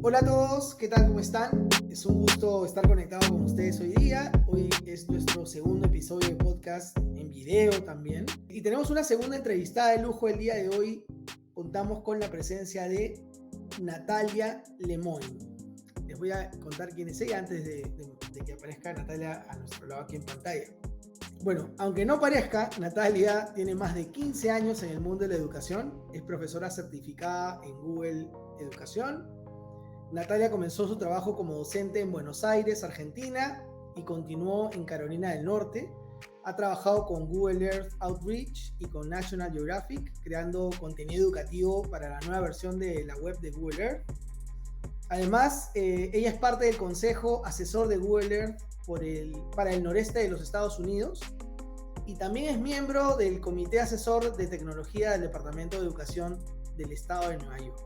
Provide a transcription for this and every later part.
Hola a todos, ¿qué tal? ¿Cómo están? Es un gusto estar conectado con ustedes hoy día. Hoy es nuestro segundo episodio de podcast en video también. Y tenemos una segunda entrevistada de lujo el día de hoy. Contamos con la presencia de Natalia Lemoyne. Les voy a contar quién es ella antes de que aparezca Natalia a nuestro lado aquí en pantalla. Bueno, aunque no parezca, Natalia tiene más de 15 años en el mundo de la educación. Es profesora certificada en Google Educación. Natalia comenzó su trabajo como docente en Buenos Aires, Argentina, y continuó en Carolina del Norte. Ha trabajado con Google Earth Outreach y con National Geographic, creando contenido educativo para la nueva versión de la web de Google Earth. Además, ella es parte del consejo asesor de Google Earth para el noreste de los Estados Unidos y también es miembro del comité asesor de tecnología del Departamento de Educación del Estado de Nueva York.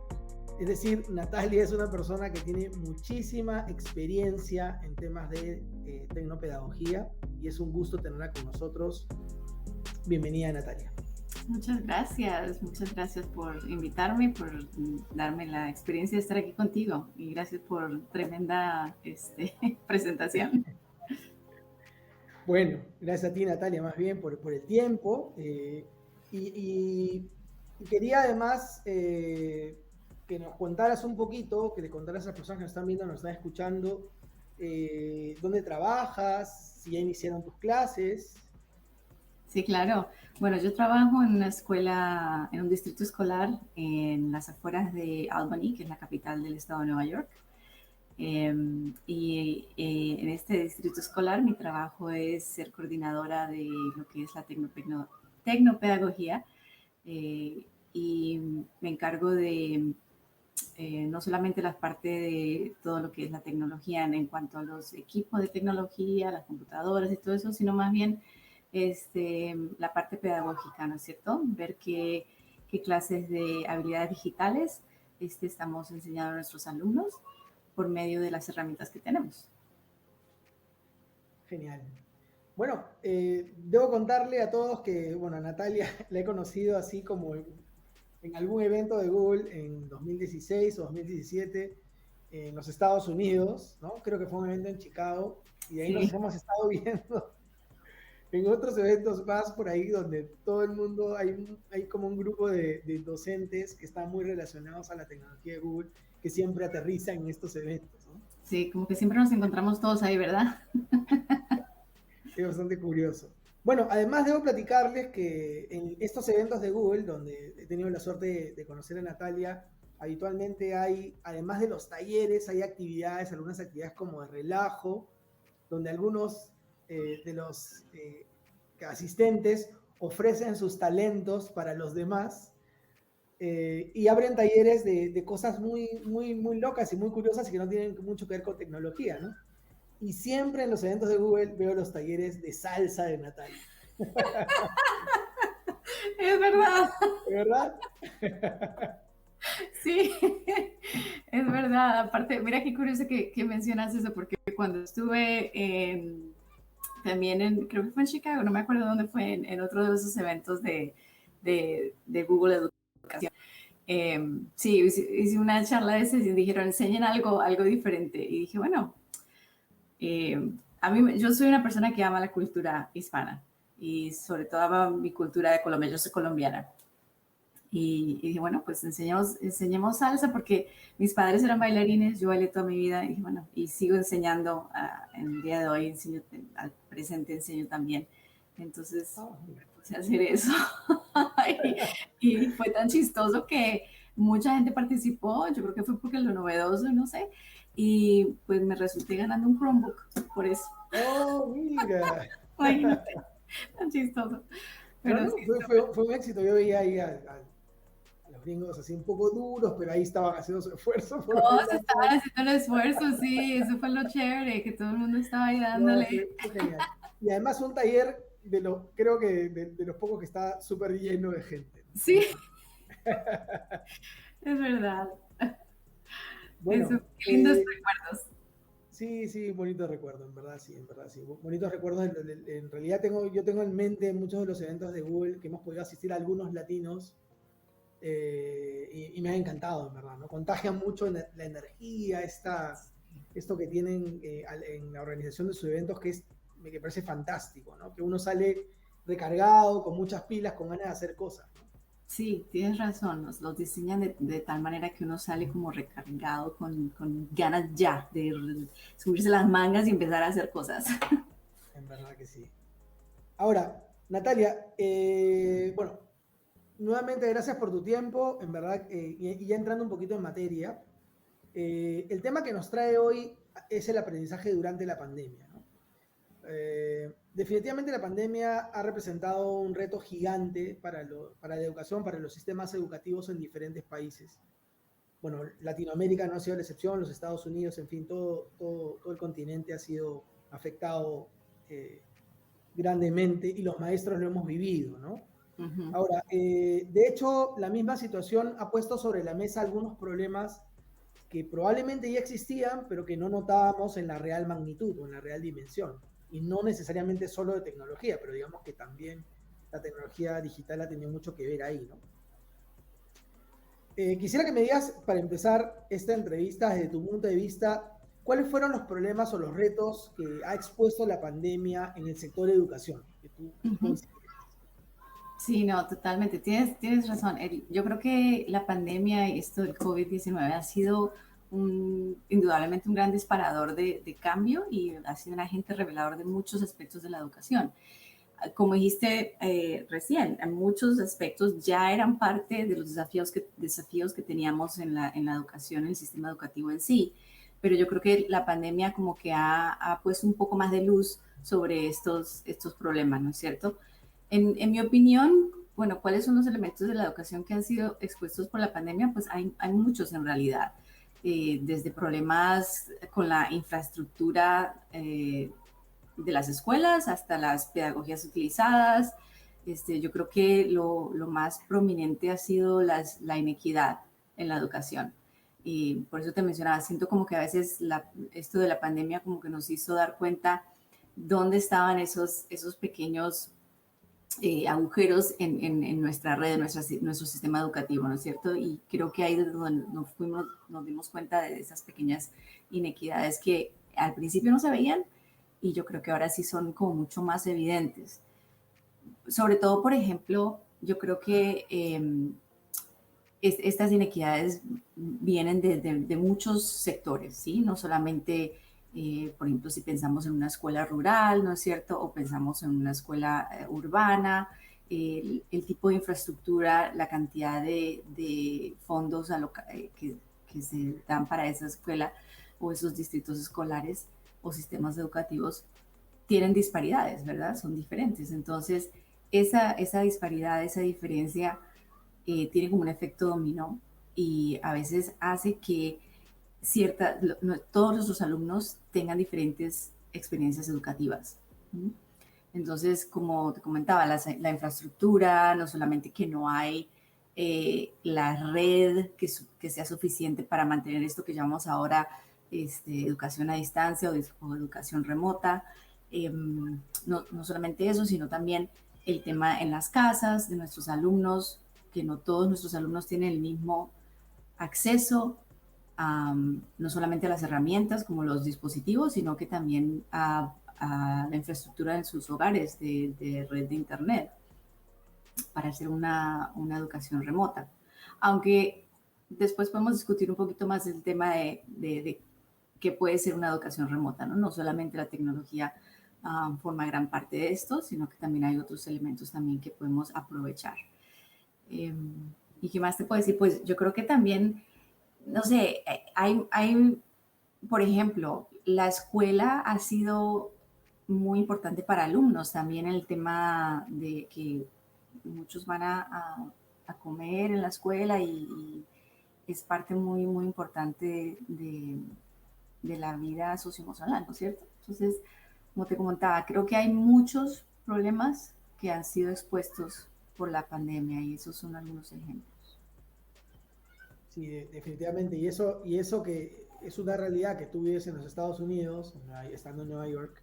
Es decir, Natalia es una persona que tiene muchísima experiencia en temas de tecnopedagogía y es un gusto tenerla con nosotros. Bienvenida, Natalia. Muchas gracias por invitarme, por darme la experiencia de estar aquí contigo y gracias por tremenda presentación. Bueno, gracias a ti, Natalia, más bien por el tiempo. Y quería además que nos contaras un poquito, que le contaras a las personas que nos están viendo, nos están escuchando, dónde trabajas, si ya iniciaron tus clases. Sí, claro. Bueno, yo trabajo en una escuela, en un distrito escolar en las afueras de Albany, que es la capital del estado de Nueva York. En este distrito escolar mi trabajo es ser coordinadora de lo que es la tecnopedagogía y me encargo de no solamente la parte de todo lo que es la tecnología en cuanto a los equipos de tecnología, las computadoras y todo eso, sino más bien la parte pedagógica, ¿no es cierto? Ver qué clases de habilidades digitales estamos enseñando a nuestros alumnos por medio de las herramientas que tenemos. Genial. Bueno, debo contarle a todos que, bueno, a Natalia la he conocido así como en algún evento de Google en 2016 o 2017 en los Estados Unidos, ¿no? Creo que fue un evento en Chicago y de ahí nos Sí. hemos estado viendo en otros eventos más por ahí donde todo el mundo, hay como un grupo de docentes que están muy relacionados a la tecnología de Google que siempre aterrizan en estos eventos, ¿no? Sí, como que siempre nos encontramos todos ahí, ¿verdad? Es bastante curioso. Bueno, además debo platicarles que en estos eventos de Google, donde he tenido la suerte de conocer a Natalia, habitualmente hay, además de los talleres, hay actividades, algunas actividades como de relajo, donde algunos de los asistentes ofrecen sus talentos para los demás y abren talleres de cosas muy locas y muy curiosas y que no tienen mucho que ver con tecnología, ¿no? Y siempre en los eventos de Google veo los talleres de salsa de Natalia. Es verdad, ¿De verdad? sí, es verdad. Aparte, mira qué curioso que mencionas eso, porque cuando estuve también creo que fue en Chicago, no me acuerdo dónde fue, en otro de esos eventos de Google Educación. Sí, hice una charla de esas y dijeron, enseñen algo diferente. Y dije, bueno, yo soy una persona que ama la cultura hispana y sobre todo ama mi cultura de Colombia, yo soy colombiana. Y dije, bueno, pues enseñemos salsa porque mis padres eran bailarines, yo bailé toda mi vida y dije, bueno, y sigo enseñando en el día de hoy, al presente enseño también. Entonces, puse a hacer eso. y fue tan chistoso que mucha gente participó, yo creo que fue porque lo novedoso, no sé, y pues me resulté ganando un Chromebook por eso. Oh, mira. Imagínate, tan chistoso. No, Pero no, sí, fue un éxito. Yo veía ahí a los gringos así un poco duros, pero ahí estaban haciendo su esfuerzo por todos bailar. estaban haciendo el esfuerzo, sí, eso fue lo chévere, que todo el mundo estaba ahí No, dándole. fue genial. Y además un taller creo que de los pocos que está súper lleno de gente. Sí, es verdad. Eso, Bueno, qué lindos recuerdos. sí, sí, bonito recuerdo, en verdad, sí, en verdad, sí. Bonitos recuerdos. En realidad yo tengo en mente muchos de los eventos de Google que hemos podido asistir a algunos latinos. y me ha encantado, en verdad, ¿no? Contagia mucho la energía, esto que tienen en la organización de sus eventos, que parece fantástico, ¿no? Que uno sale recargado, con muchas pilas, con ganas de hacer cosas, ¿no? Sí, tienes razón, los diseñan de tal manera que uno sale como recargado con ganas ya de subirse las mangas y empezar a hacer cosas. En verdad que sí. Ahora, Natalia, bueno, nuevamente gracias por tu tiempo, en verdad, y ya entrando un poquito en materia, el tema que nos trae hoy es el aprendizaje durante la pandemia, ¿no? Definitivamente la pandemia ha representado un reto gigante para la educación, para los sistemas educativos en diferentes países. Bueno, Latinoamérica no ha sido la excepción, los Estados Unidos, en fin, todo el continente ha sido afectado grandemente y los maestros lo hemos vivido, ¿no? Ujú. Ahora, de hecho, la misma situación ha puesto sobre la mesa algunos problemas que probablemente ya existían, pero que no notábamos en la real magnitud o en la real dimensión. Y no necesariamente solo de tecnología, pero digamos que también la tecnología digital ha tenido mucho que ver ahí, ¿no? Quisiera que me digas, para empezar esta entrevista, desde tu punto de vista, ¿cuáles fueron los problemas o los retos que ha expuesto la pandemia en el sector de educación? Que tú consideres. Sí, no, totalmente. Tienes razón. Yo creo que la pandemia y esto del COVID-19 ha sido indudablemente un gran disparador de cambio y ha sido un agente revelador de muchos aspectos de la educación. Como dijiste recién, en muchos aspectos ya eran parte de los desafíos que teníamos en la educación, en el sistema educativo en sí. Pero yo creo que la pandemia como que ha puesto un poco más de luz sobre estos problemas, ¿no es cierto? En mi opinión, bueno, ¿cuáles son los elementos de la educación que han sido expuestos por la pandemia? Pues hay muchos en realidad. Desde problemas con la infraestructura de las escuelas hasta las pedagogías utilizadas. Yo creo que lo más prominente ha sido la inequidad en la educación. Y por eso te mencionaba, siento como que a veces esto de la pandemia como que nos hizo dar cuenta dónde estaban esos pequeños agujeros en nuestra red, en nuestro sistema educativo, ¿no es cierto? Y creo que ahí es donde nos dimos cuenta de esas pequeñas inequidades que al principio no se veían y yo creo que ahora sí son como mucho más evidentes. Sobre todo, por ejemplo, yo creo que estas inequidades vienen de muchos sectores, ¿sí? No solamente, por ejemplo, si pensamos en una escuela rural, ¿no es cierto? O pensamos en una escuela urbana, el tipo de infraestructura, la cantidad de fondos que se dan para esa escuela o esos distritos escolares o sistemas educativos tienen disparidades, ¿verdad? Son diferentes. Entonces, esa disparidad, esa diferencia tiene como un efecto dominó y a veces hace que todos nuestros alumnos tengan diferentes experiencias educativas. ¿Mm? Entonces, como te comentaba, la infraestructura, no solamente que no hay la red que sea suficiente para mantener esto que llamamos ahora educación a distancia o educación remota, no solamente eso, sino también el tema en las casas de nuestros alumnos, que no todos nuestros alumnos tienen el mismo acceso no solamente a las herramientas como los dispositivos, sino que también a la infraestructura en sus hogares de red de Internet para hacer una educación remota. Aunque después podemos discutir un poquito más el tema de qué puede ser una educación remota, ¿no? No solamente la tecnología forma gran parte de esto, sino que también hay otros elementos también que podemos aprovechar. Eh, ¿Y qué más te puedo decir? Pues yo creo que también no sé, por ejemplo, la escuela ha sido muy importante para alumnos, también el tema de que muchos van a comer en la escuela y es parte muy importante de la vida socioemocional, ¿no es cierto? Entonces, como te comentaba, creo que hay muchos problemas que han sido expuestos por la pandemia y esos son algunos ejemplos. Sí, definitivamente. Y eso que es una realidad que tú vives en los Estados Unidos, estando en Nueva York.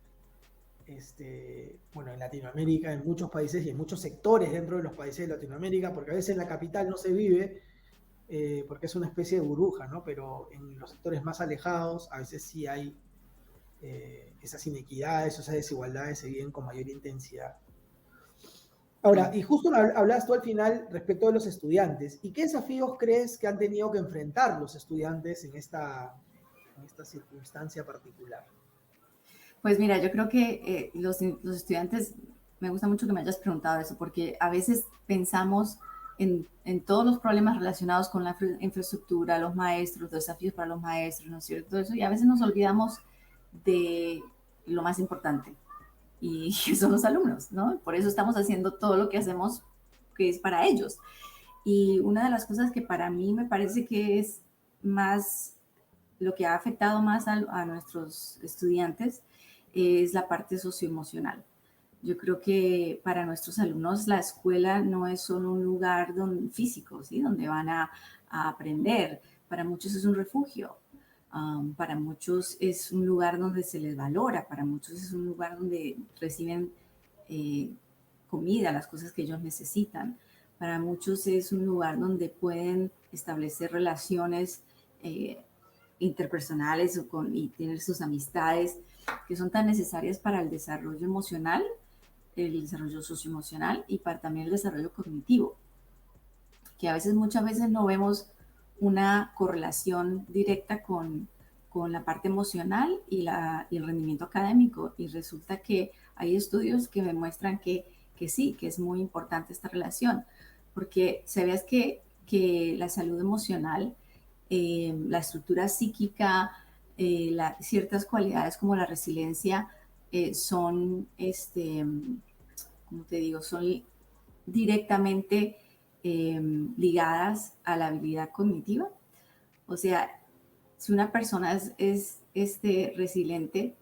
bueno, en Latinoamérica, en muchos países y en muchos sectores dentro de los países de Latinoamérica, porque a veces en la capital no se vive, porque es una especie de burbuja, ¿no? Pero en los sectores más alejados a veces sí hay esas inequidades, esas desigualdades se viven con mayor intensidad. Ahora, y justo hablas tú al final respecto de los estudiantes, ¿y qué desafíos crees que han tenido que enfrentar los estudiantes en esta circunstancia particular? Pues mira, yo creo que los estudiantes, me gusta mucho que me hayas preguntado eso, porque a veces pensamos en todos los problemas relacionados con la infraestructura, los maestros, los desafíos para los maestros, ¿no es cierto? Todo eso, y a veces nos olvidamos de lo más importante, y son los alumnos, ¿no? Por eso estamos haciendo todo lo que hacemos, que es para ellos. Y una de las cosas que para mí me parece que es más, lo que ha afectado más a nuestros estudiantes es la parte socioemocional. Yo creo que para nuestros alumnos la escuela no es solo un lugar físico, ¿sí? Donde van a aprender. Para muchos es un refugio. Para muchos es un lugar donde se les valora. Para muchos es un lugar donde reciben eh, comida, las cosas que ellos necesitan. Para muchos es un lugar donde pueden establecer relaciones interpersonales y tener sus amistades que son tan necesarias para el desarrollo emocional, el desarrollo socioemocional y para también el desarrollo cognitivo, que a veces, muchas veces no vemos una correlación directa con la parte emocional y el rendimiento académico. Y resulta que hay estudios que demuestran que sí, que es muy importante esta relación, porque sabías que la salud emocional, la estructura psíquica, ciertas cualidades como la resiliencia son, como te digo, son directamente ligadas a la habilidad cognitiva. O sea, si una persona es resiliente,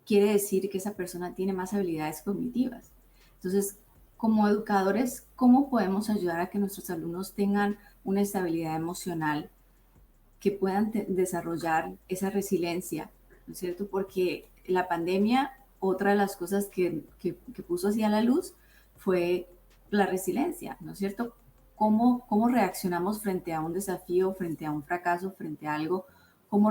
quiere decir que esa persona tiene más habilidades cognitivas. Entonces, como educadores, ¿cómo podemos ayudar a que nuestros alumnos tengan una estabilidad emocional, que puedan desarrollar esa resiliencia, ¿no es cierto? Porque la pandemia, otra de las cosas que puso hacia la luz fue la resiliencia, ¿no es cierto? ¿Cómo reaccionamos frente a un desafío, frente a un fracaso, frente a algo? ¿Cómo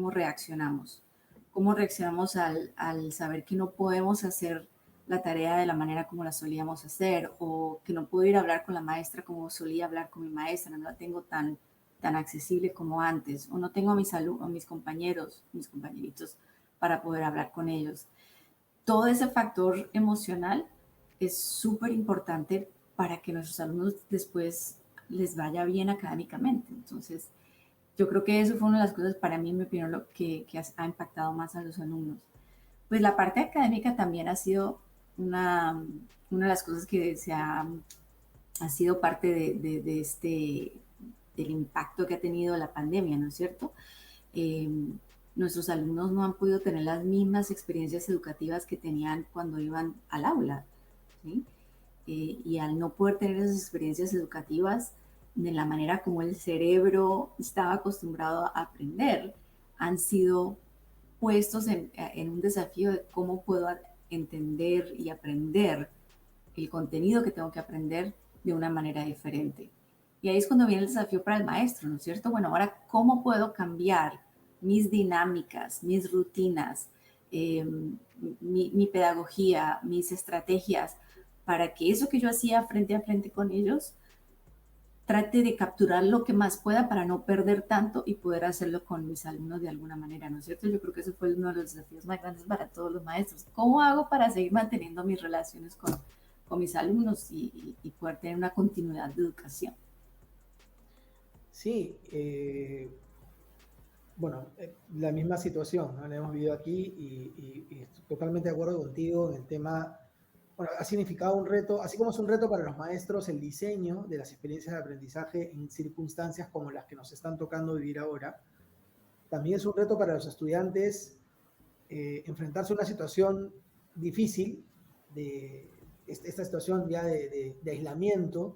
reaccionamos? ¿Cómo reaccionamos al saber que no podemos hacer la tarea de la manera como la solíamos hacer, o que no puedo ir a hablar con la maestra como solía hablar con mi maestra, no la tengo tan accesible como antes, o no tengo a mis compañeros, mis compañeritos para poder hablar con ellos? Todo ese factor emocional es súper importante para que nuestros alumnos después les vaya bien académicamente. Entonces, yo creo que eso fue una de las cosas, para mí, en mi opinión, lo que ha impactado más a los alumnos. Pues la parte académica también ha sido una de las cosas que ha sido parte del impacto que ha tenido la pandemia, ¿no es cierto? Eh, Nuestros alumnos no han podido tener las mismas experiencias educativas que tenían cuando iban al aula, ¿sí? Y al no poder tener esas experiencias educativas de la manera como el cerebro estaba acostumbrado a aprender, han sido puestos en un desafío de cómo puedo entender y aprender el contenido que tengo que aprender de una manera diferente. Y ahí es cuando viene el desafío para el maestro, ¿no es cierto? Bueno, ahora, ¿cómo puedo cambiar mis dinámicas, mis rutinas, eh, mi pedagogía, mis estrategias, para que eso que yo hacía frente a frente con ellos, trate de capturar lo que más pueda para no perder tanto y poder hacerlo con mis alumnos de alguna manera, ¿no es cierto? Yo creo que ese fue uno de los desafíos más grandes para todos los maestros. ¿Cómo hago para seguir manteniendo mis relaciones con mis alumnos y poder tener una continuidad de educación? Sí, bueno, la misma situación, ¿no? La hemos vivido aquí y estoy totalmente de acuerdo contigo en el tema. Bueno, ha significado un reto, así como es un reto para los maestros el diseño de las experiencias de aprendizaje en circunstancias como las que nos están tocando vivir ahora, también es un reto para los estudiantes enfrentarse a una situación difícil, esta situación ya de aislamiento,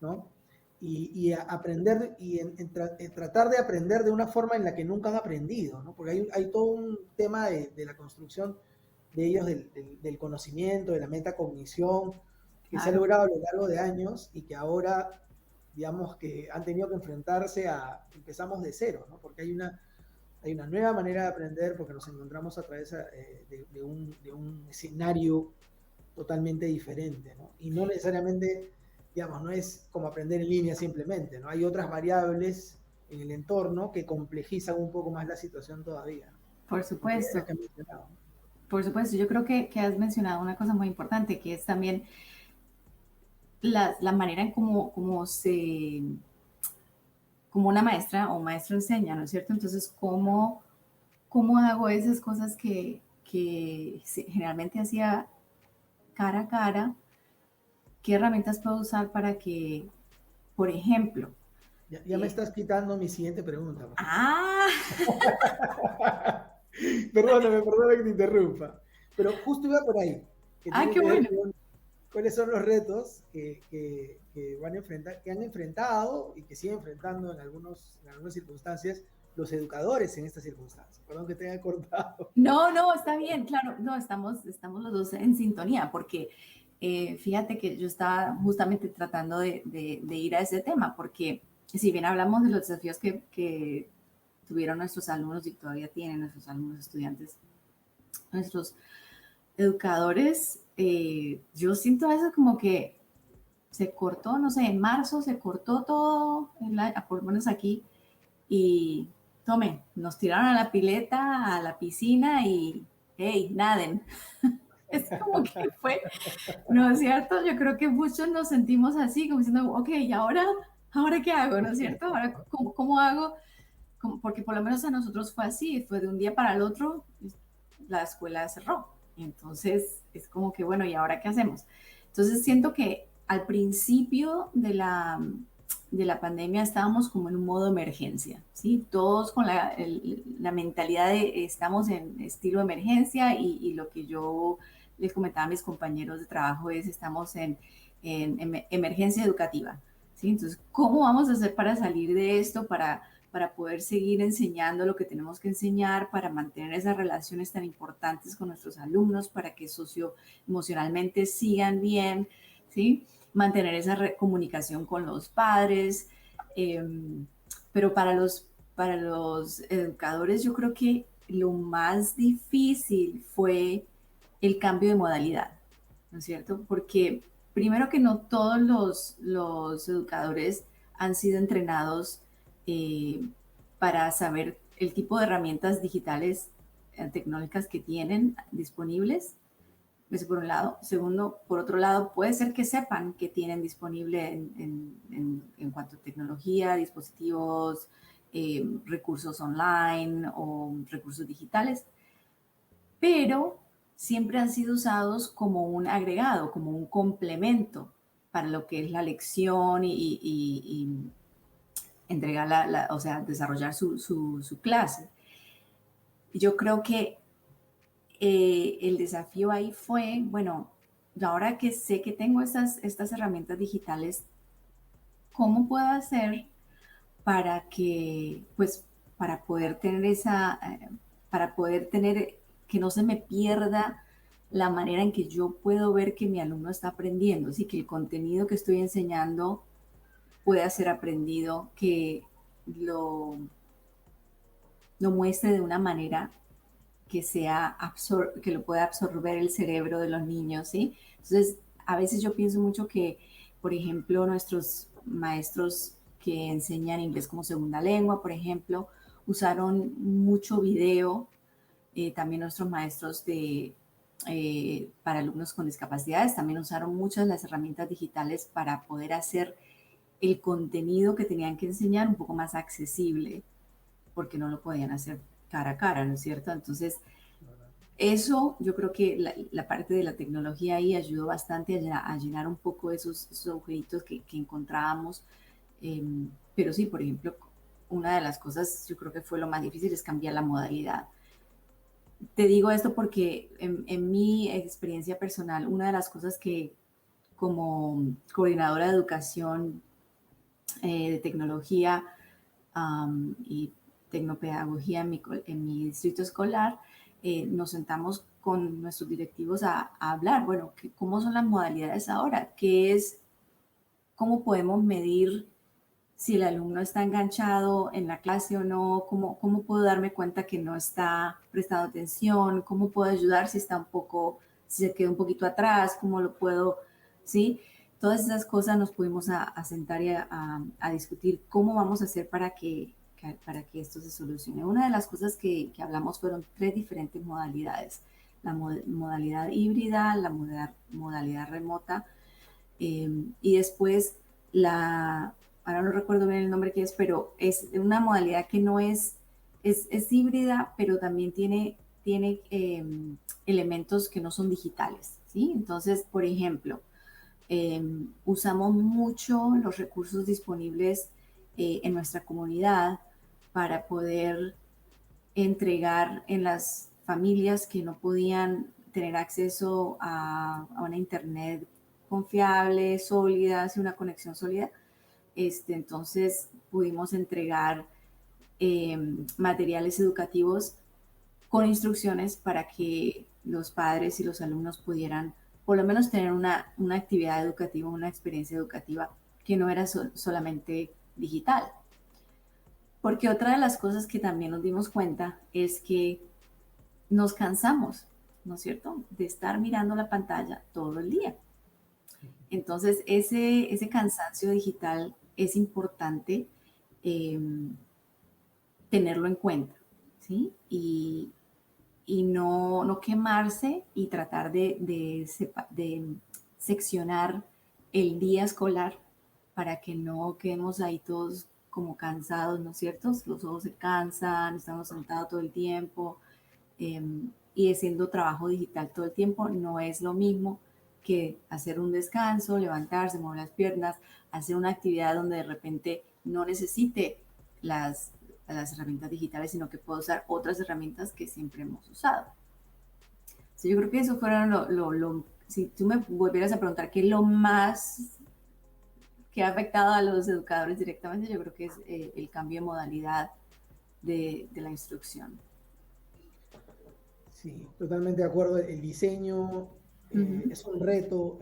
¿no? Y aprender y tratar de aprender de una forma en la que nunca han aprendido, ¿no? Porque hay todo un tema de la construcción de ellos del conocimiento, de la metacognición, que se ha Claro, logrado a lo largo de años y que ahora, digamos, que han tenido que enfrentarse empezamos de cero, ¿no? Porque hay una nueva manera de aprender porque nos encontramos a través de un escenario totalmente diferente, ¿no? Y no necesariamente, digamos, no es como aprender en línea simplemente, ¿no? Hay otras variables en el entorno que complejizan un poco más la situación todavía, ¿no? por Entre las supuesto. que he mencionado. Por supuesto, yo creo que has mencionado una cosa muy importante, que es también la manera en cómo una maestra o maestro enseña, ¿no es cierto? Entonces, ¿cómo hago esas cosas que generalmente hacía cara a cara? ¿Qué herramientas puedo usar para que, por ejemplo, Ya me eh, estás quitando mi siguiente pregunta, María. ah, Perdóname que te interrumpa. Pero justo iba por ahí, que ah, tiene qué que ver bueno. con cuáles son los retos que van a enfrentar, que han enfrentado y que siguen enfrentando en algunas circunstancias los educadores en estas circunstancias. Perdón que te haya cortado. No, no, está bien, claro, no, estamos los dos en sintonía, porque fíjate que yo estaba justamente tratando de ir a ese tema, porque si bien hablamos de los desafíos que tuvieron nuestros alumnos y todavía tienen nuestros alumnos, estudiantes, nuestros educadores, yo siento a veces como que se cortó, no sé, en marzo se cortó todo, por lo menos aquí, y tome, nos tiraron a la pileta, a la piscina y, hey, naden. Es como que fue, ¿no es cierto? Yo creo que muchos nos sentimos así, como diciendo, ok, ¿y ahora qué hago? ¿No es cierto? Ahora, ¿cómo hago? Porque por lo menos a nosotros fue así, fue de un día para el otro, la escuela cerró. Entonces, es como que, bueno, ¿y ahora qué hacemos? Entonces, siento que al principio de la pandemia estábamos como en un modo emergencia, ¿sí? Todos con la mentalidad de estamos en estilo emergencia y lo que yo les comentaba a mis compañeros de trabajo es estamos en emergencia educativa, ¿sí? Entonces, ¿cómo vamos a hacer para salir de esto, para poder seguir enseñando lo que tenemos que enseñar, para mantener esas relaciones tan importantes con nuestros alumnos, para que socioemocionalmente sigan bien, ¿sí? Mantener esa comunicación con los padres, eh, pero para los educadores yo creo que lo más difícil fue el cambio de modalidad, ¿no es cierto? Porque primero que no todos los educadores han sido entrenados para saber el tipo de herramientas digitales tecnológicas que tienen disponibles. Eso por un lado. Segundo, por otro lado, puede ser que sepan que tienen disponible en cuanto a tecnología, dispositivos, recursos online o recursos digitales, pero siempre han sido usados como un agregado, como un complemento para lo que es la lección y entregar o sea, desarrollar su clase. Yo creo que el desafío ahí fue, bueno, ahora que sé que tengo estas herramientas digitales, ¿cómo puedo hacer para que, pues, para poder tener para poder tener, que no se me pierda la manera en que yo puedo ver que mi alumno está aprendiendo, así que el contenido que estoy enseñando pueda ser aprendido, que lo muestre de una manera que lo pueda absorber el cerebro de los niños, ¿sí? Entonces, a veces yo pienso mucho que, por ejemplo, nuestros maestros que enseñan inglés como segunda lengua, por ejemplo, usaron mucho video, también nuestros maestros para alumnos con discapacidades también usaron muchas de las herramientas digitales para poder hacer el contenido que tenían que enseñar un poco más accesible, porque no lo podían hacer cara a cara, ¿no es cierto? Entonces, eso yo creo que la parte de la tecnología ahí ayudó bastante a llenar un poco esos agujeritos que encontrábamos. Eh, pero sí, por ejemplo, una de las cosas yo creo que fue lo más difícil es cambiar la modalidad. Te digo esto porque en mi experiencia personal, una de las cosas que como coordinadora de educación, de tecnología y tecnopedagogía en mi distrito escolar, nos sentamos con nuestros directivos a hablar, bueno, ¿cómo son las modalidades ahora? ¿Cómo podemos medir si el alumno está enganchado en la clase o no? ¿Cómo puedo darme cuenta que no está prestando atención? ¿Cómo puedo ayudar si se queda un poquito atrás? ¿Cómo lo puedo, sí? Todas esas cosas nos pudimos a sentar y a discutir cómo vamos a hacer para que esto se solucione. Una de las cosas que hablamos fueron 3 diferentes modalidades: la modalidad híbrida, la modalidad remota, y después ahora no recuerdo bien el nombre que es, pero es una modalidad que no es híbrida, pero también tiene elementos que no son digitales, ¿sí? Entonces, por ejemplo, usamos mucho los recursos disponibles en nuestra comunidad para poder entregar en las familias que no podían tener acceso a una internet confiable, sólida, una conexión sólida. Entonces pudimos entregar materiales educativos con instrucciones para que los padres y los alumnos pudieran por lo menos tener una actividad educativa, una experiencia educativa que no era solamente digital. Porque otra de las cosas que también nos dimos cuenta es que nos cansamos, ¿no es cierto?, de estar mirando la pantalla todo el día. Entonces, ese cansancio digital es importante eh, tenerlo en cuenta, ¿sí? Y no quemarse y tratar de seccionar el día escolar para que no quedemos ahí todos como cansados, ¿no es cierto? Los ojos se cansan, estamos sentados todo el tiempo, y haciendo trabajo digital todo el tiempo no es lo mismo que hacer un descanso, levantarse, mover las piernas, hacer una actividad donde de repente no necesite las herramientas digitales, sino que puedo usar otras herramientas que siempre hemos usado. Entonces, yo creo que eso fueron si tú me volvieras a preguntar qué es lo más que ha afectado a los educadores directamente, yo creo que es el cambio de modalidad de la instrucción. Sí, totalmente de acuerdo. El diseño es un reto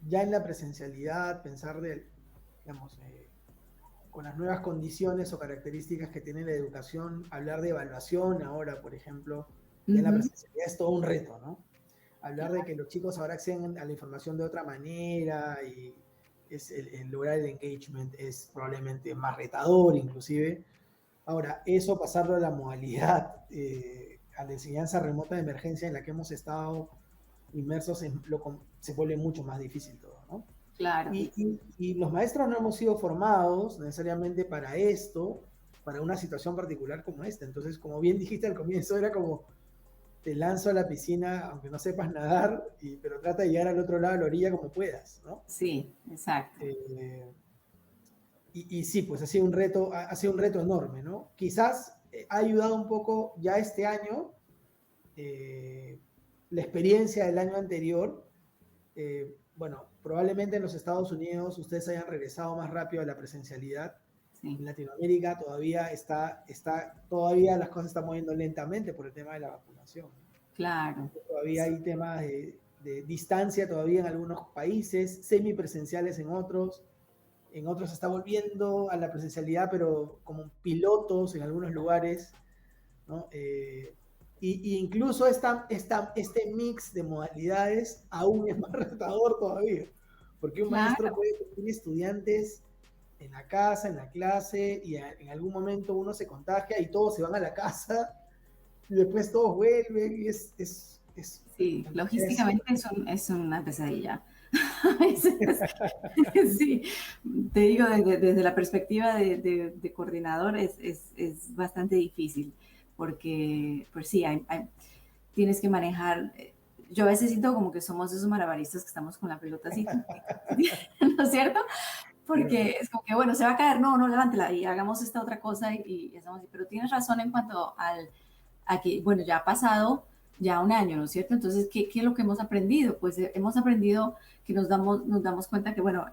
ya en la presencialidad, pensar digamos, con las nuevas condiciones o características que tiene la educación, hablar de evaluación ahora, por ejemplo, ya en la presencialidad es todo un reto, ¿no? Hablar de que los chicos ahora acceden a la información de otra manera y el lograr el engagement es probablemente más retador inclusive. Ahora, eso pasarlo a la modalidad, a la enseñanza remota de emergencia en la que hemos estado inmersos, se vuelve mucho más difícil todo, ¿no? Claro. Y los maestros no hemos sido formados necesariamente para esto, para una situación particular como esta. Entonces, como bien dijiste al comienzo, era como, te lanzo a la piscina, aunque no sepas nadar, pero trata de llegar al otro lado de la orilla como puedas, ¿no? Sí, exacto. Y sí, pues ha sido un reto enorme, ¿no? Quizás ha ayudado un poco ya este año, la experiencia del año anterior. Bueno, probablemente en los Estados Unidos ustedes hayan regresado más rápido a la presencialidad. Sí. En Latinoamérica todavía las cosas están moviendo lentamente por el tema de la vacunación. Claro. Todavía hay temas de distancia todavía en algunos países, semipresenciales en otros. En otros se está volviendo a la presencialidad, pero como pilotos en algunos lugares, ¿no? Y incluso este mix de modalidades aún es más retador todavía, porque un maestro puede tener estudiantes en la casa, en la clase, y en algún momento uno se contagia y todos se van a la casa, y después todos vuelven, y sí, logísticamente es una pesadilla. Sí, te digo, desde la perspectiva de coordinador es bastante difícil, porque pues sí, tienes que manejar. Yo a veces siento como que somos esos malabaristas que estamos con la pelota así, ¿no es cierto? Porque es como que, bueno, se va a caer, no, levántela y hagamos esta otra cosa y hacemos así. Pero tienes razón en cuanto a que, bueno, ya ha pasado ya un año, ¿no es cierto? Entonces, ¿qué es lo que hemos aprendido? Pues hemos aprendido que nos damos cuenta que, bueno,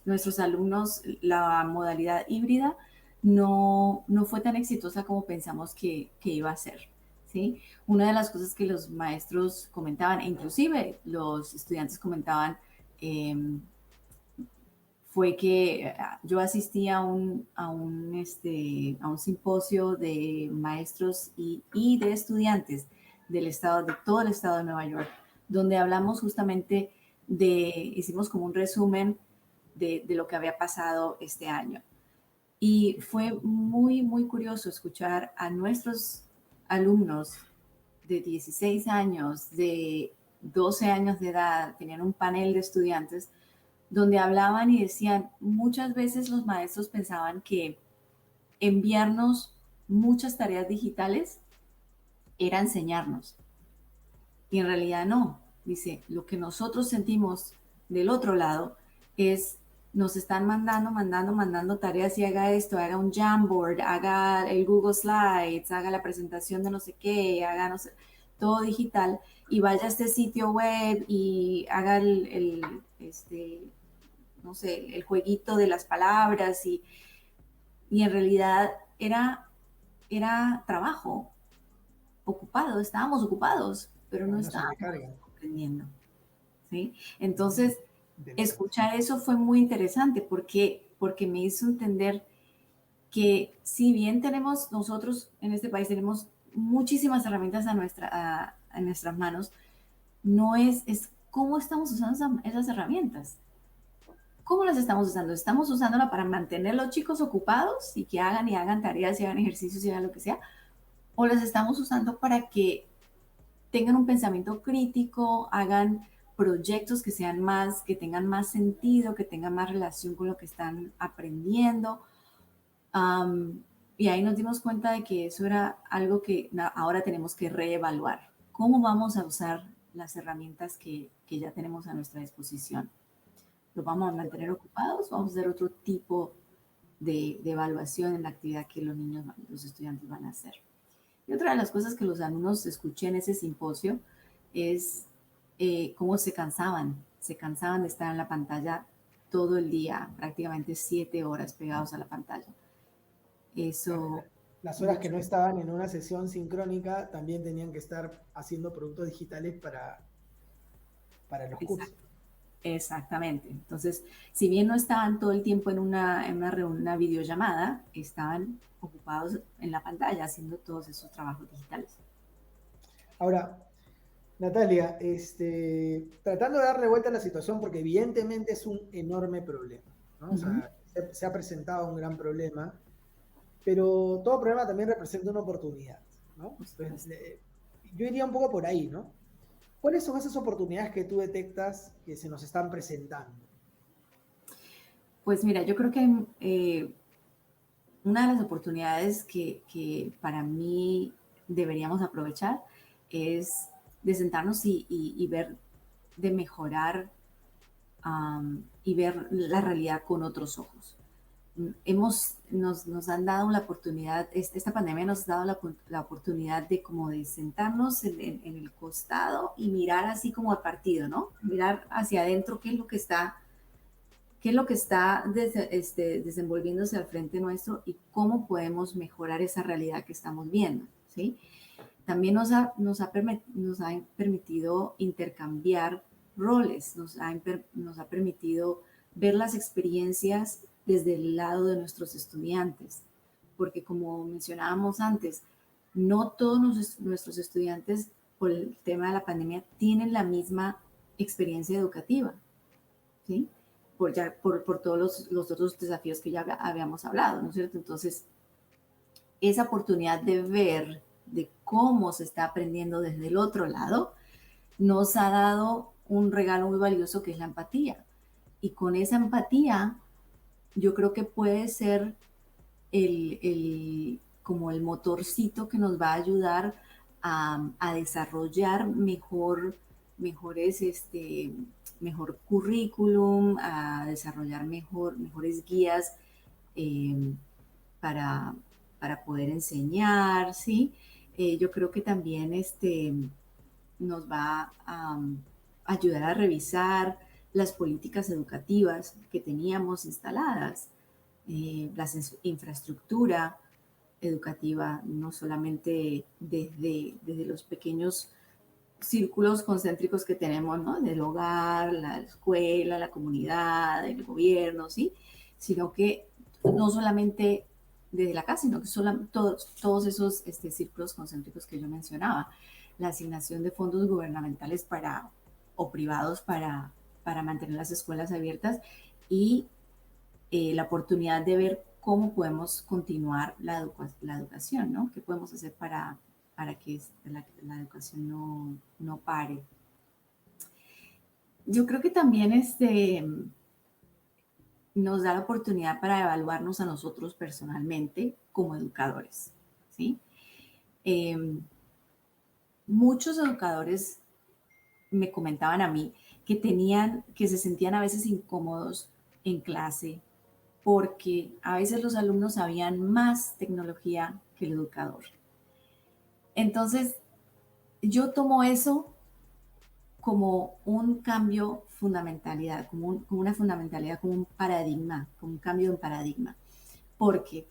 nuestros alumnos, la modalidad híbrida no fue tan exitosa como pensamos que iba a ser, ¿sí? Una de las cosas que los maestros comentaban, e inclusive los estudiantes comentaban, eh, fue que yo asistí a un simposio de maestros y de estudiantes del estado, de todo el estado de Nueva York, donde hablamos justamente hicimos como un resumen de lo que había pasado este año. Y fue muy, muy curioso escuchar a nuestros alumnos de 16 años, de 12 años de edad, tenían un panel de estudiantes donde hablaban y decían, muchas veces los maestros pensaban que enviarnos muchas tareas digitales era enseñarnos. Y en realidad no. Dice, lo que nosotros sentimos del otro lado es, nos están mandando tareas y haga esto, haga un Jamboard, haga el Google Slides, haga la presentación de no sé qué, haga no sé, todo digital y vaya a este sitio web y haga no sé, el jueguito de las palabras y en realidad era trabajo ocupado, estábamos ocupados, pero no Una estábamos sobrecarga. aprendiendo, ¿sí? Entonces, Interesante. escuchar eso fue muy interesante porque me hizo entender que si bien tenemos nosotros en este país, tenemos muchísimas herramientas a nuestras manos, no es cómo estamos usando esas herramientas. ¿Cómo las estamos usando? ¿Estamos usándola para mantener a los chicos ocupados y que hagan y hagan tareas y hagan ejercicios y hagan lo que sea? ¿O las estamos usando para que tengan un pensamiento crítico, hagan proyectos que sean más, que tengan más sentido, que tengan más relación con lo que están aprendiendo? Um, y ahí nos dimos cuenta de que eso era algo que ahora tenemos que reevaluar. ¿Cómo vamos a usar las herramientas que ya tenemos a nuestra disposición? ¿Los vamos a mantener ocupados? ¿Vamos a hacer otro tipo de evaluación en la actividad que los niños, los estudiantes van a hacer? Y otra de las cosas que los alumnos escuché en ese simposio es cómo se cansaban de estar en la pantalla todo el día, prácticamente 7 horas pegados a la pantalla. Claro, Eso, las horas que mucho, no estaban en una sesión sincrónica también tenían que estar haciendo productos digitales para los cursos. exactamente. Entonces, si bien no estaban todo el tiempo una videollamada, estaban ocupados en la pantalla haciendo todos esos trabajos digitales. Ahora, Natalia, tratando de darle vuelta a la situación, porque evidentemente es un enorme problema, ¿no? O Ujú. sea, se ha presentado un gran problema, pero todo problema también representa una oportunidad, ¿no? Por Entonces, supuesto. yo iría un poco por ahí, ¿no? ¿Cuáles son esas oportunidades que tú detectas que se nos están presentando? Pues mira, yo creo que una de las oportunidades que para mí deberíamos aprovechar es de sentarnos y ver, de mejorar y ver la realidad con otros ojos. Nos han dado la oportunidad, esta pandemia nos ha dado la oportunidad de como de sentarnos en el costado y mirar así como al partido, ¿no? Mirar hacia adentro qué es lo que está desenvolviéndose al frente nuestro y cómo podemos mejorar esa realidad que estamos viendo, ¿sí? También nos ha permitido intercambiar roles, nos ha permitido ver las experiencias desde el lado de nuestros estudiantes, porque como mencionábamos antes, no todos nuestros estudiantes por el tema de la pandemia tienen la misma experiencia educativa, ¿sí? Por todos los otros desafíos que ya habíamos hablado, ¿no es cierto? Entonces, esa oportunidad de ver de cómo se está aprendiendo desde el otro lado, nos ha dado un regalo muy valioso que es la empatía. Y con esa empatía, yo creo que puede ser como el motorcito que nos va a ayudar a desarrollar mejor currículum, a desarrollar mejores guías eh, para, para poder enseñar, ¿sí? Yo creo que también nos va a ayudar a revisar las políticas educativas que teníamos instaladas, la infraestructura, educativa, no solamente desde los pequeños círculos concéntricos que tenemos, ¿no? Del hogar, la escuela, la comunidad, el gobierno, ¿sí? Sino que no solamente desde la casa, sino que todos esos círculos concéntricos que yo mencionaba. La asignación de fondos gubernamentales o privados para mantener las escuelas abiertas y la oportunidad de ver cómo podemos continuar la educación, ¿no? ¿Qué podemos hacer para que la educación no pare? Yo creo que también nos da la oportunidad para evaluarnos a nosotros personalmente como educadores, ¿sí? Eh, Muchos educadores me comentaban a mí que se sentían a veces incómodos en clase porque a veces los alumnos sabían más tecnología que el educador. Entonces, yo tomo eso como un cambio fundamentalidad, como una fundamentalidad, como un paradigma, como un cambio en paradigma. Porque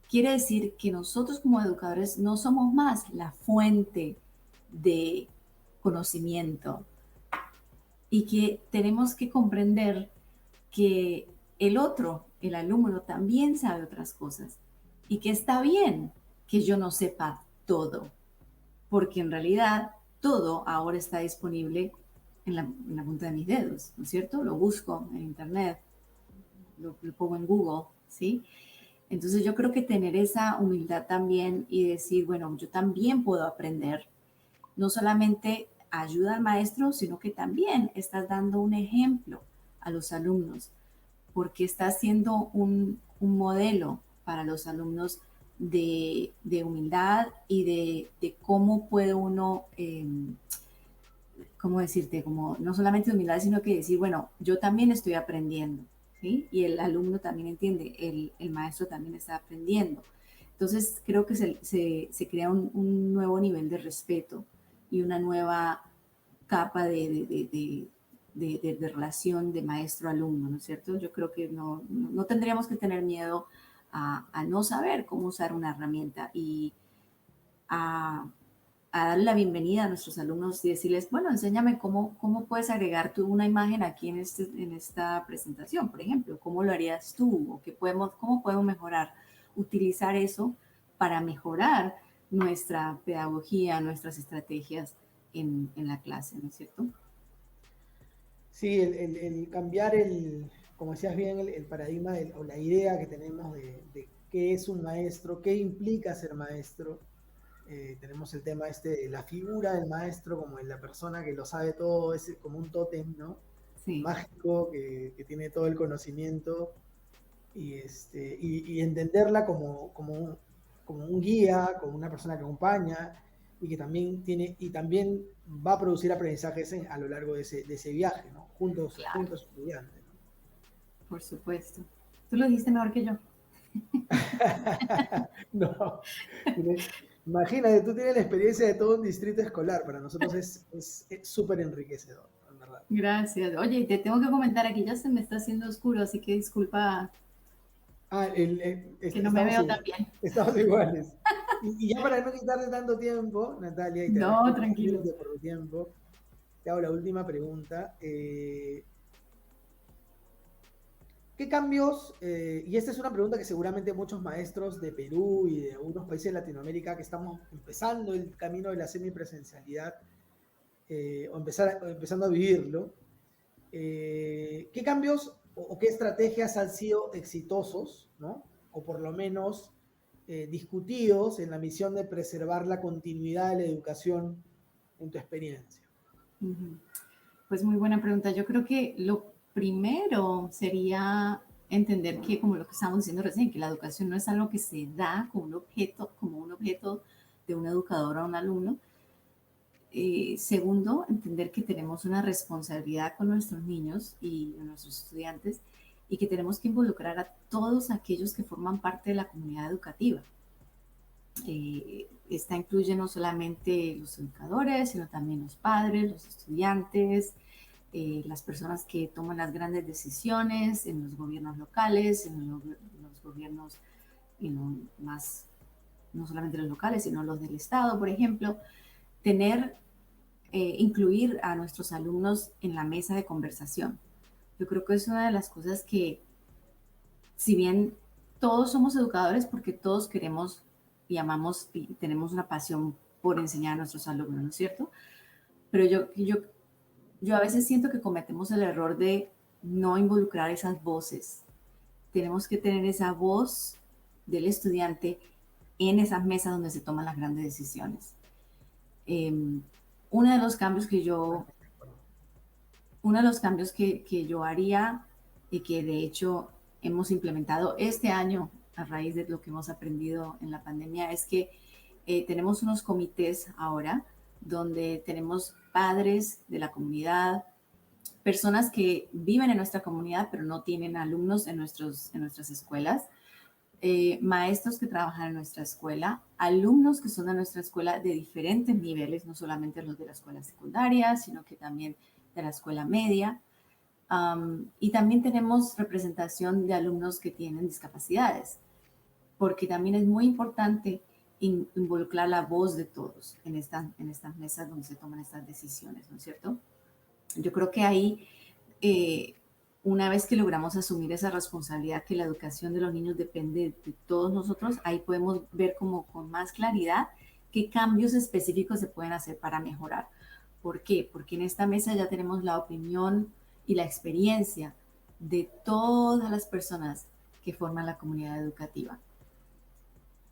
quiere decir que nosotros como educadores no somos más la fuente de conocimiento y que tenemos que comprender que el otro, el alumno, también sabe otras cosas y que está bien que yo no sepa todo, porque en realidad todo ahora está disponible en la punta de mis dedos, ¿no es cierto? Lo busco en internet, lo pongo en Google, ¿sí? Entonces yo creo que tener esa humildad también y decir, bueno, yo también puedo aprender, no solamente ayuda al maestro, sino que también estás dando un ejemplo a los alumnos, porque estás siendo un modelo para los alumnos de humildad y de cómo puede uno, ¿cómo decirte? Como no solamente de humildad, sino que decir, bueno, yo también estoy aprendiendo, ¿sí? Y el alumno también entiende, el maestro también está aprendiendo. Entonces, creo que se crea un nuevo nivel de respeto y una nueva capa de relación de maestro-alumno, ¿no es cierto? Yo creo que no tendríamos que tener miedo a no saber cómo usar una herramienta y a, a darle la bienvenida a nuestros alumnos y decirles, bueno, enséñame cómo puedes agregar tú una imagen aquí en esta presentación, por ejemplo, cómo lo harías tú o cómo podemos mejorar, utilizar eso para mejorar nuestra pedagogía, nuestras estrategias en la clase, ¿no es cierto? Sí, el cambiar como decías bien, el paradigma o la idea que tenemos de qué es un maestro, qué implica ser maestro. Tenemos el tema de la figura del maestro como en la persona que lo sabe todo, es como un tótem, ¿no? Sí, Mágico que tiene todo el conocimiento y entenderla como un guía, como una persona que acompaña y que también va a producir aprendizajes a lo largo de ese viaje, ¿no? claro, Juntos estudiantes, ¿no? por supuesto. Tú lo dijiste mejor que yo. No, imagínate, tú tienes la experiencia de todo un distrito escolar, para nosotros es súper enriquecedor, en verdad. Gracias. Oye, te tengo que comentar, aquí ya se me está haciendo oscuro, así que disculpa Ah, que no me estamos veo igual, tan bien. estamos iguales. Y ya para no quitarte tanto tiempo, Natalia, y te No, agradezco tranquilo. profundamente por tu tiempo, te hago la última pregunta. ¿Qué cambios, y esta es una pregunta que seguramente muchos maestros de Perú y de algunos países de Latinoamérica que estamos empezando el camino de la semipresencialidad o empezando a vivirlo, ¿qué cambios o qué estrategias han sido exitosos, ¿no? O por lo menos discutidos en la misión de preservar la continuidad de la educación en tu experiencia? Ujú. Pues muy buena pregunta. Yo creo que lo primero sería entender que, como lo que estábamos diciendo recién, que la educación no es algo que se da como un objeto de un educador a un alumno. Segundo, entender que tenemos una responsabilidad con nuestros niños y nuestros estudiantes y que tenemos que involucrar a todos aquellos que forman parte de la comunidad educativa. Esta incluye no solamente los educadores, sino también los padres, los estudiantes, las personas que toman las grandes decisiones en los gobiernos locales, en los gobiernos y no solamente los locales, sino los del Estado, por ejemplo, incluir a nuestros alumnos en la mesa de conversación. Yo creo que es una de las cosas que, si bien todos somos educadores porque todos queremos y amamos y tenemos una pasión por enseñar a nuestros alumnos, ¿no es cierto? Pero yo a veces siento que cometemos el error de no involucrar esas voces. Tenemos que tener esa voz del estudiante en esas mesas donde se toman las grandes decisiones. Eh, uno de los cambios que yo, uno de los cambios que yo haría y que de hecho hemos implementado este año a raíz de lo que hemos aprendido en la pandemia es que tenemos unos comités ahora donde tenemos padres de la comunidad, personas que viven en nuestra comunidad pero no tienen alumnos en nuestras escuelas, maestros que trabajan en nuestra escuela, alumnos que son de nuestra escuela de diferentes niveles, no solamente los de la escuela secundaria, sino que también de la escuela media. Y también tenemos representación de alumnos que tienen discapacidades, porque también es muy importante involucrar la voz de todos en estas mesas donde se toman estas decisiones, ¿no es cierto? Yo creo que ahí, una vez que logramos asumir esa responsabilidad que la educación de los niños depende de todos nosotros, ahí podemos ver como con más claridad qué cambios específicos se pueden hacer para mejorar. ¿Por qué? Porque en esta mesa ya tenemos la opinión y la experiencia de todas las personas que forman la comunidad educativa.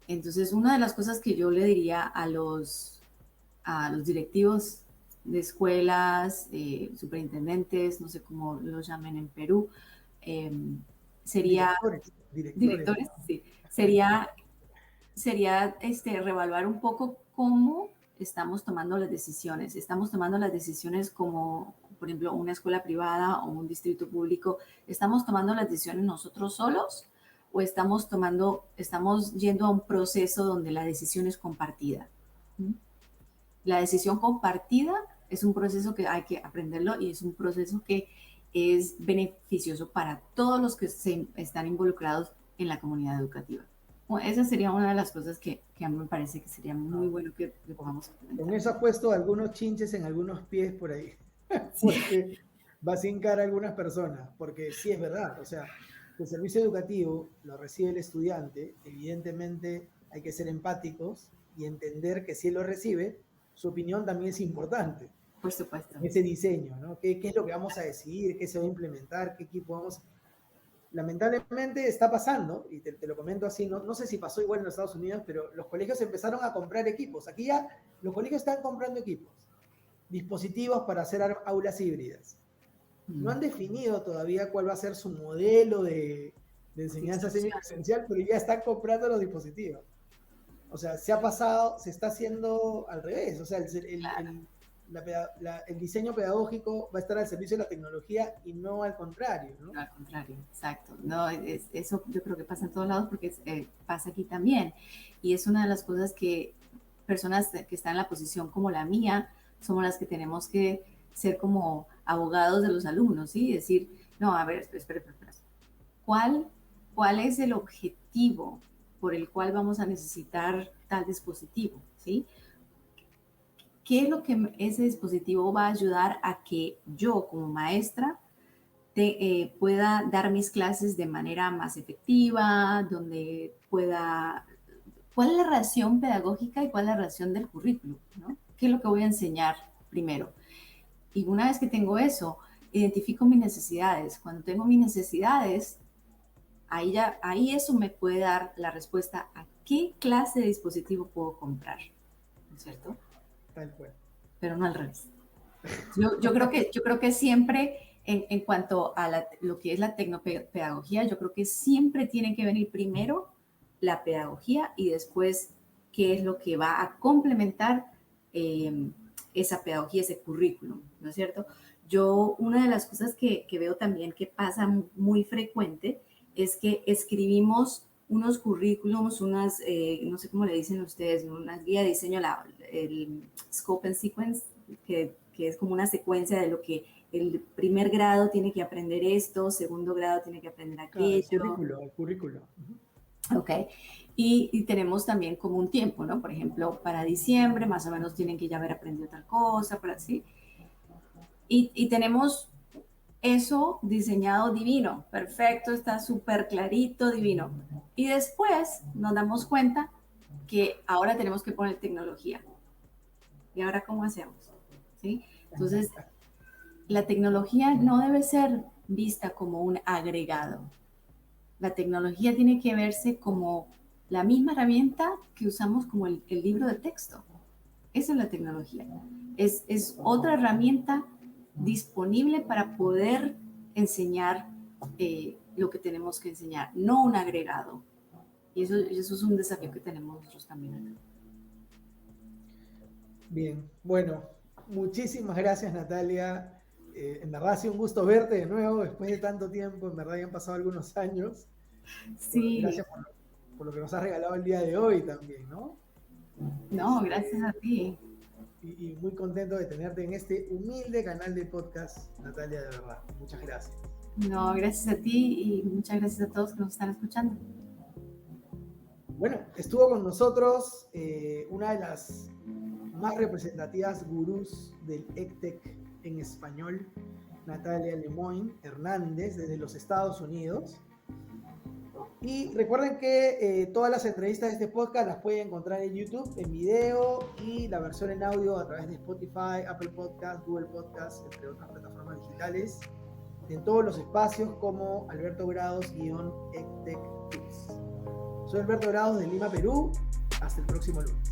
Entonces, una de las cosas que yo le diría a los directivos de escuelas, superintendentes, no sé cómo los llamen en Perú, eh, sería directores, sí, sería reevaluar un poco cómo estamos tomando las decisiones. Estamos tomando las decisiones como, por ejemplo, una escuela privada o un distrito público. ¿Estamos tomando las decisiones nosotros solos o estamos yendo a un proceso donde la decisión es compartida? La decisión compartida es un proceso que hay que aprenderlo y es un proceso que es beneficioso para todos los que están involucrados en la comunidad educativa. Bueno, esa sería una de las cosas que a mí me parece que sería muy bueno que podamos implementar. Con eso has puesto algunos chinches en algunos pies por ahí, porque vas a hincar a algunas personas, porque sí es verdad, o sea, el servicio educativo lo recibe el estudiante, evidentemente hay que ser empáticos y entender que si él lo recibe, su opinión también es importante. Por supuesto. Ese diseño, ¿no? ¿Qué es lo que vamos a decidir? ¿Qué se va a implementar? ¿Qué equipo vamos? Lamentablemente está pasando, y te lo comento así, no sé si pasó igual en los Estados Unidos, pero los colegios empezaron a comprar equipos. Aquí ya los colegios están comprando equipos, dispositivos para hacer aulas híbridas. No han definido todavía cuál va a ser su modelo de enseñanza semipresencial, pero ya están comprando los dispositivos. O sea, se está haciendo al revés. O sea, el diseño pedagógico va a estar al servicio de la tecnología y no al contrario, ¿no? No, al contrario, exacto. No, eso yo creo que pasa en todos lados porque pasa aquí también. Y es una de las cosas que personas que están en la posición como la mía somos las que tenemos que ser como abogados de los alumnos, ¿sí? Decir, no, a ver, espera. ¿Cuál es el objetivo por el cual vamos a necesitar tal dispositivo, ¿sí? ¿Qué es lo que ese dispositivo va a ayudar a que yo como maestra pueda dar mis clases de manera más efectiva, donde pueda... ¿Cuál es la relación pedagógica y cuál es la relación del currículo? ¿No? ¿Qué es lo que voy a enseñar primero? Y una vez que tengo eso, identifico mis necesidades. Cuando tengo mis necesidades, ahí eso me puede dar la respuesta a qué clase de dispositivo puedo comprar, ¿no es cierto? Tal cual. Pero no al revés. Yo creo que siempre, en cuanto a lo que es la tecnopedagogía, yo creo que siempre tiene que venir primero la pedagogía y después qué es lo que va a complementar esa pedagogía, ese currículum, ¿no es cierto? Una de las cosas que veo también que pasa muy frecuente es que escribimos unos currículums, no sé cómo le dicen ustedes, unas guías de diseño, el scope and sequence, que es como una secuencia de lo que el primer grado tiene que aprender esto, segundo grado tiene que aprender aquello. El currículo. Ok. Y tenemos también como un tiempo, ¿no? Por ejemplo, para diciembre más o menos tienen que ya haber aprendido tal cosa, para así. Y tenemos eso diseñado divino, perfecto, está súper clarito, divino. Y después nos damos cuenta que ahora tenemos que poner tecnología. ¿Y ahora cómo hacemos? ¿Sí? Entonces, la tecnología no debe ser vista como un agregado. La tecnología tiene que verse como la misma herramienta que usamos como el libro de texto. Esa es la tecnología. Es otra herramienta disponible para poder enseñar lo que tenemos que enseñar, no un agregado. Y eso es un desafío que tenemos nosotros también acá. Bien, bueno, muchísimas gracias Natalia. En verdad ha sido un gusto verte de nuevo después de tanto tiempo, en verdad ya han pasado algunos años. Sí, Gracias por lo que nos has regalado el día de hoy también, ¿no? no, gracias a Este, ti. y muy contento de tenerte en este humilde canal de podcast, Natalia, de verdad. Muchas gracias. No, gracias a ti y muchas gracias a todos que nos están escuchando. Bueno, estuvo con nosotros una de las más representativas gurús del EdTech en español, Natalia Lemoyne Hernández, desde los Estados Unidos. Y recuerden que todas las entrevistas de este podcast las pueden encontrar en YouTube, en video, y la versión en audio a través de Spotify, Apple Podcasts, Google Podcasts, entre otras plataformas digitales, en todos los espacios como Alberto Grados-EdTech Tips. Soy Alberto Grados de Lima, Perú. Hasta el próximo lunes.